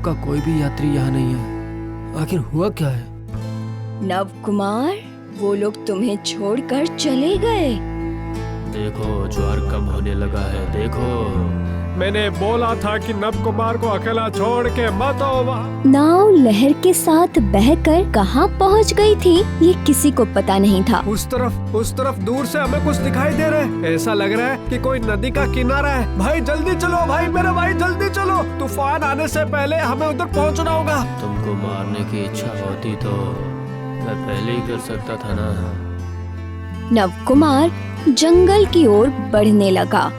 का कोई भी यात्री यहाँ नहीं है। आखिर हुआ क्या है? नव कुमार, वो लोग तुम्हें छोड़कर चले गए। देखो ज्वार कम होने लगा है, देखो। मैंने बोला था कि नव कुमार को अकेला छोड़ के मत आओ वहाँ। नाव लहर के साथ बहकर कहाँ पहुँच गई थी ये किसी को पता नहीं था। उस तरफ दूर से हमें कुछ दिखाई दे रहा है। ऐसा लग रहा है कि कोई नदी का किनारा है। भाई जल्दी चलो, भाई मेरे भाई जल्दी चलो, तूफान आने से पहले हमें उधर पहुँचना होगा। तुमको मारने की इच्छा होती तो मैं पहले ही कर सकता था ना। नव कुमार जंगल की ओर बढ़ने लगा।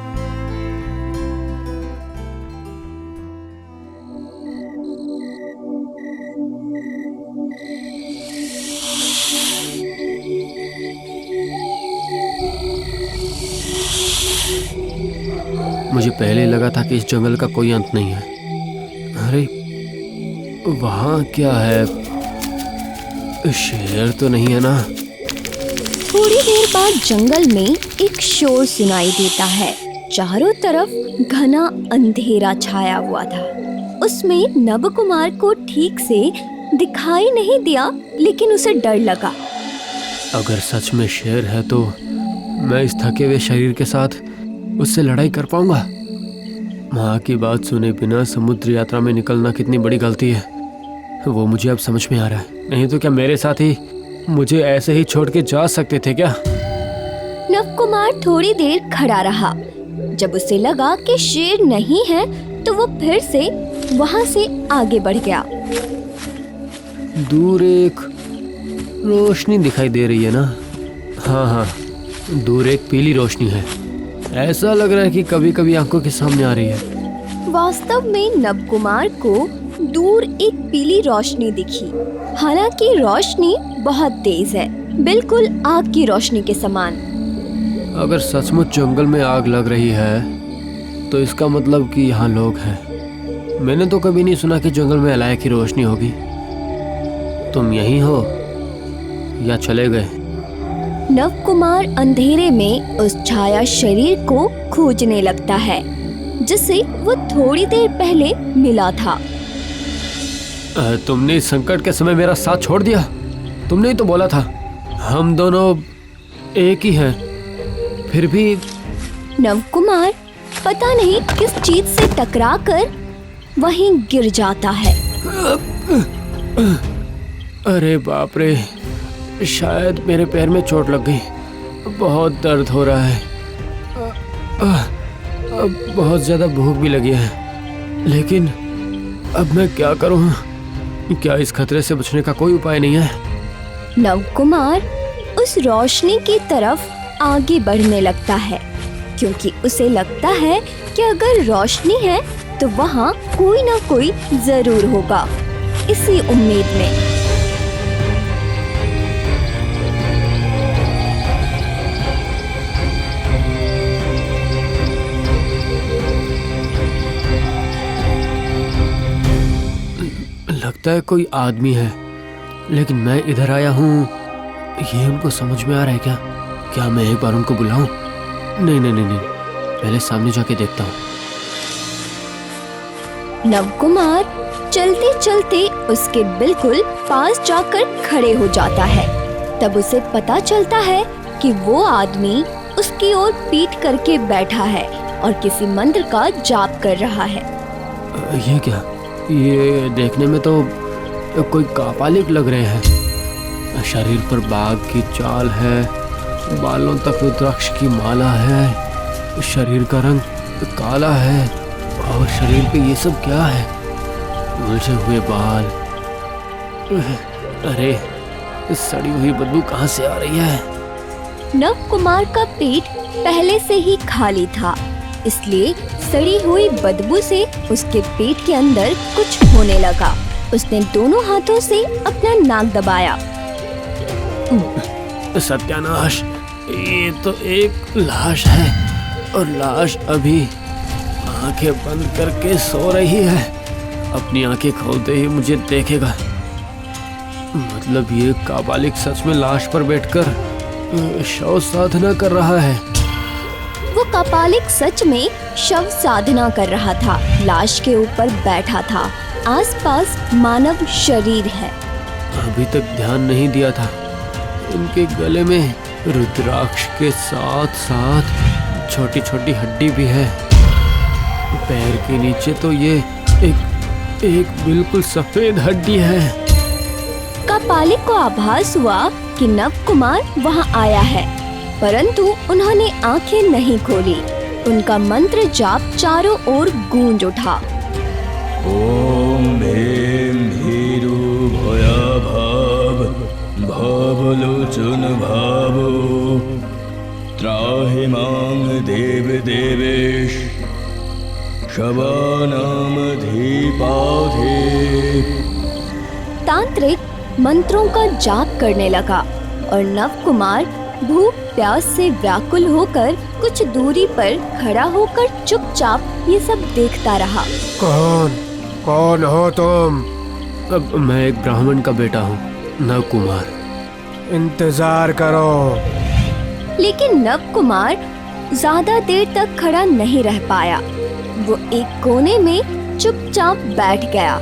मुझे पहले ही लगा था कि इस जंगल का कोई अंत नहीं है। अरे वहाँ क्या है? शेर तो नहीं है ना? थोड़ी देर बाद जंगल में एक शोर सुनाई देता है। चारों तरफ घना अंधेरा छाया हुआ था। उसमें नव कुमार को ठीक से दिखाई नहीं दिया, लेकिन उसे डर लगा। अगर सच में शेर है तो मैं इस थके हुए शरीर के साथ उससे लड़ाई कर पाऊंगा? माँ की बात सुने बिना समुद्र यात्रा में निकलना कितनी बड़ी गलती है, वो मुझे अब समझ में आ रहा है। नहीं तो क्या मेरे साथ ही मुझे ऐसे ही छोड़ के जा सकते थे क्या? नव कुमार थोड़ी देर खड़ा रहा। जब उसे लगा कि शेर नहीं है तो वो फिर से वहाँ से आगे बढ़ गया। दूर एक रोशनी दिखाई दे रही है ना? हाँ, दूर एक पीली रोशनी है। ऐसा लग रहा है कि कभी कभी आंखों के सामने आ रही है। वास्तव में नव कुमार को दूर एक पीली रोशनी दिखी। हालांकि रोशनी बहुत तेज है, बिल्कुल आग की रोशनी के समान। अगर सचमुच जंगल में आग लग रही है तो इसका मतलब कि यहाँ लोग हैं। मैंने तो कभी नहीं सुना कि जंगल में अलाय की रोशनी होगी। तुम यहीं हो या चले गए? नव कुमार अंधेरे में उस छाया शरीर को खोजने लगता है जिसे वो थोड़ी देर पहले मिला था। तुमने इस संकट के समय मेरा साथ छोड़ दिया। तुमने ही तो बोला था हम दोनों एक ही हैं। फिर भी नव कुमार पता नहीं किस चीज से टकराकर वहीं गिर जाता है। अरे बाप रे, शायद मेरे पैर में चोट लग गई। बहुत दर्द हो रहा है। बहुत ज्यादा भूख भी लगी है, लेकिन अब मैं क्या करूं? क्या इस खतरे से बचने का कोई उपाय नहीं है? नव कुमार उस रोशनी की तरफ आगे बढ़ने लगता है, क्योंकि उसे लगता है कि अगर रोशनी है तो वहाँ कोई ना कोई जरूर होगा। इसी उम्मीद में लगता है कोई आदमी है, लेकिन मैं इधर आया हूँ ये उनको समझ में आ रहा है क्या? क्या मैं एक बार उनको बुलाऊं? नहीं, पहले सामने जाके देखता हूँ। नव कुमार चलते चलते उसके बिल्कुल पास जाकर खड़े हो जाता है। तब उसे पता चलता है कि वो आदमी उसकी ओर पीठ करके बैठा है और किसी मंत्र का जाप कर रहा है। ये क्या? ये देखने में तो कोई कापालिक लग रहे हैं। शरीर पर बाघ की चाल है, बालों तक रुद्राक्ष की माला है, शरीर का रंग काला है और शरीर पे ये सब क्या है? उलझे हुए बाल। अरे सड़ी हुई बदबू कहाँ से आ रही है? नव कुमार का पेट पहले से ही खाली था, इसलिए सड़ी हुई बदबू से उसके पेट के अंदर कुछ होने लगा। उसने दोनों हाथों से अपना नाक दबाया। सत्यानाश, ये तो एक लाश है और लाश अभी आंखें बंद करके सो रही है। अपनी आंखें खोलते ही मुझे देखेगा। मतलब ये काबालिक सच में लाश पर बैठकर शव साधना कर रहा है। वो कापालिक सच में शव साधना कर रहा था। लाश के ऊपर बैठा था आसपास मानव शरीर है। अभी तक ध्यान नहीं दिया था। उनके गले में रुद्राक्ष के साथ साथ छोटी छोटी हड्डी भी है। पैर के नीचे तो ये एक बिल्कुल सफेद हड्डी है। कापालिक को आभास हुआ कि नव कुमार वहाँ आया है, परंतु उन्होंने आंखें नहीं खोली। उनका मंत्र जाप चारों ओर गूंज उठा। ओम भीम भीरु भया भाव भावलोचन भावो त्राहि मां देव देवेश शवानाम धीपाधे। तांत्रिक मंत्रों का जाप करने लगा और नव कुमार भूख प्यास से व्याकुल होकर कुछ दूरी पर खड़ा होकर चुपचाप ये सब देखता रहा। कौन हो तुम? अब मैं एक ब्राह्मण का बेटा हूँ, नव कुमार। इंतजार करो। लेकिन नव कुमार ज्यादा देर तक खड़ा नहीं रह पाया। वो एक कोने में चुपचाप बैठ गया।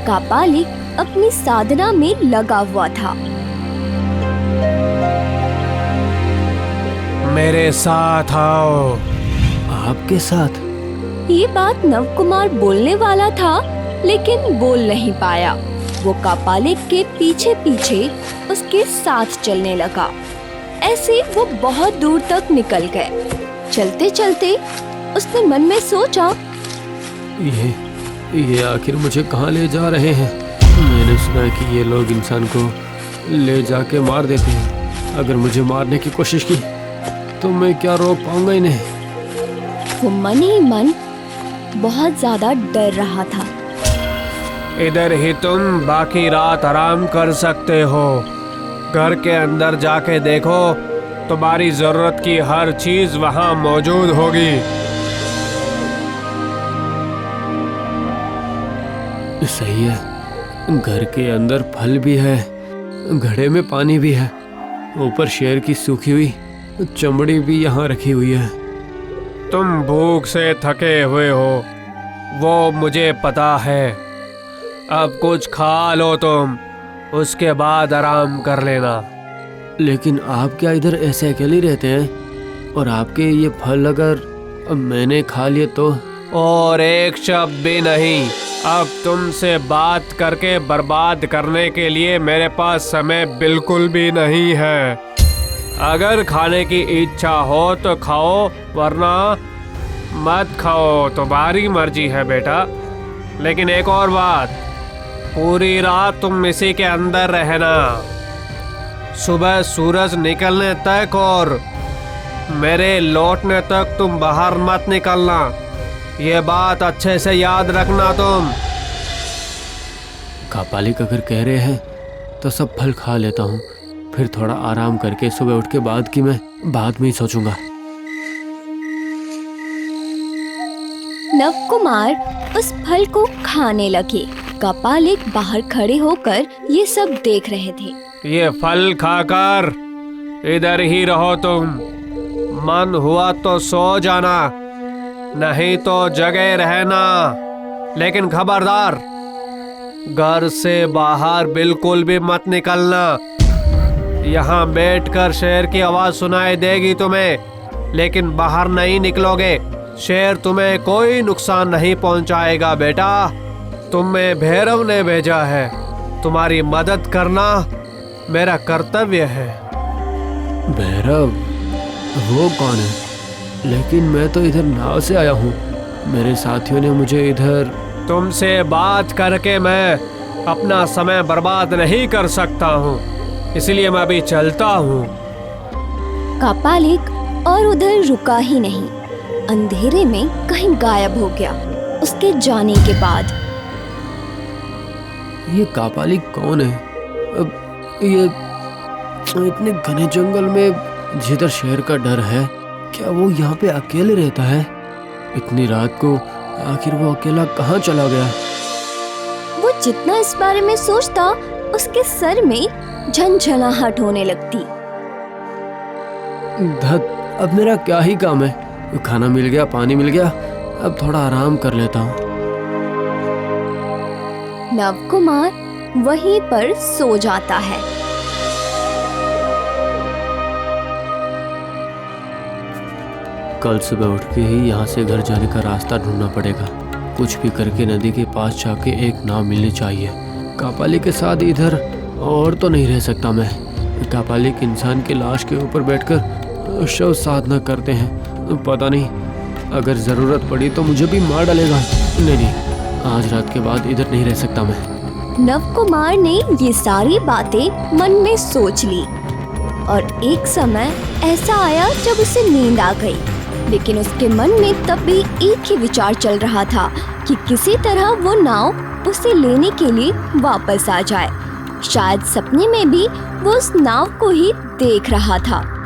कापालिक अपनी साधना में लगा हुआ था। मेरे साथ आओ। आपके साथ? ये बात नव कुमार बोलने वाला था, लेकिन बोल नहीं पाया। वो कापालिक के पीछे पीछे उसके साथ चलने लगा। ऐसे वो बहुत दूर तक निकल गए। चलते चलते उसने मन में सोचा, ये आखिर मुझे कहाँ ले जा रहे हैं? मैंने सुना है कि ये लोग इंसान को ले जाके मार देते हैं। अगर मुझे मारने की कोशिश की तो मैं क्या रोक पाऊंगा इन्हें? वो मन ही मन बहुत ज्यादा डर रहा था। इधर ही तुम बाकी रात आराम कर सकते हो। घर के अंदर जाके देखो, तुम्हारी जरूरत की हर चीज वहाँ मौजूद होगी। सही है, घर के अंदर फल भी है, घड़े में पानी भी है, ऊपर शेर की सूखी हुई चमड़ी भी यहाँ रखी हुई है। तुम भूख से थके हुए हो, वो मुझे पता है। अब कुछ खा लो तुम, उसके बाद आराम कर लेना। लेकिन आप क्या इधर ऐसे अकेले रहते हैं? और आपके ये फल अगर मैंने खा लिए तो? और एक शब्द भी नहीं। अब तुमसे बात करके बर्बाद करने के लिए मेरे पास समय बिल्कुल भी नहीं है। अगर खाने की इच्छा हो तो खाओ, वरना मत खाओ, तुम्हारी मर्जी है बेटा। लेकिन एक और बात, पूरी रात तुम इसी के अंदर रहना। सुबह सूरज निकलने तक और मेरे लौटने तक तुम बाहर मत निकलना। ये बात अच्छे से याद रखना तुम। कापालिक अगर कह रहे हैं तो सब फल खा लेता हूँ, फिर थोड़ा आराम करके सुबह उठ के बाद की मैं बाद में ही सोचूंगा। नव कुमार उस फल को खाने लगे। कापालिक बाहर खड़े होकर ये सब देख रहे थे। ये फल खाकर इधर ही रहो तुम। मन हुआ तो सो जाना, नहीं तो जगे रहना। लेकिन खबरदार, घर से बाहर बिल्कुल भी मत निकलना। यहाँ बैठकर शेर की आवाज सुनाई देगी तुम्हें, लेकिन बाहर नहीं निकलोगे। शेर तुम्हें कोई नुकसान नहीं पहुँचाएगा बेटा। तुम्हें भैरव ने भेजा है, तुम्हारी मदद करना मेरा कर्तव्य है। भैरव? वो कौन है? लेकिन मैं तो इधर नाव से आया हूँ। मेरे साथियों ने मुझे इधर। तुमसे बात करके मैं अपना समय बर्बाद नहीं कर सकता हूँ, इसलिए मैं अभी चलता हूँ। कापालिक और उधर रुका ही नहीं, अंधेरे में कहीं गायब हो गया। उसके जाने के बाद ये कापालिक कौन है? अब ये इतने घने जंगल में जिधर शेर का डर है, क्या वो यहाँ पे अकेले रहता है? इतनी रात को आखिर वो अकेला कहाँ चला गया? वो जितना इस बारे में सोचता, उसके सर में झनझनाहट होने लगती। धत, अब मेरा क्या ही काम है? खाना मिल गया, पानी मिल गया, अब थोड़ा आराम कर लेता हूँ। नव कुमार वहीं पर सो जाता है। कल सुबह उठ के ही यहाँ से घर जाने का रास्ता ढूंढना पड़ेगा। कुछ भी करके नदी के पास जाके एक नाव मिलनी चाहिए। कापालिक के साथ इधर और तो नहीं रह सकता मैं। कापालिक इंसान के लाश के ऊपर बैठकर शव साधना करते हैं। पता नहीं, अगर ज़रूरत पड़ी तो मुझे भी मार डालेगा। नहीं, आज रात के बाद इधर नहीं रह सकता मैं। नव कुमार ने ये सारी बातें मन में सोच ली और एक समय ऐसा आया जब उसे नींद आ गई। लेकिन उसके मन में तब भी एक ही विचार चल रहा था कि किसी तरह वो नाव उसे लेने के लिए वापस आ जाए। शायद सपने में भी वो उस नाव को ही देख रहा था।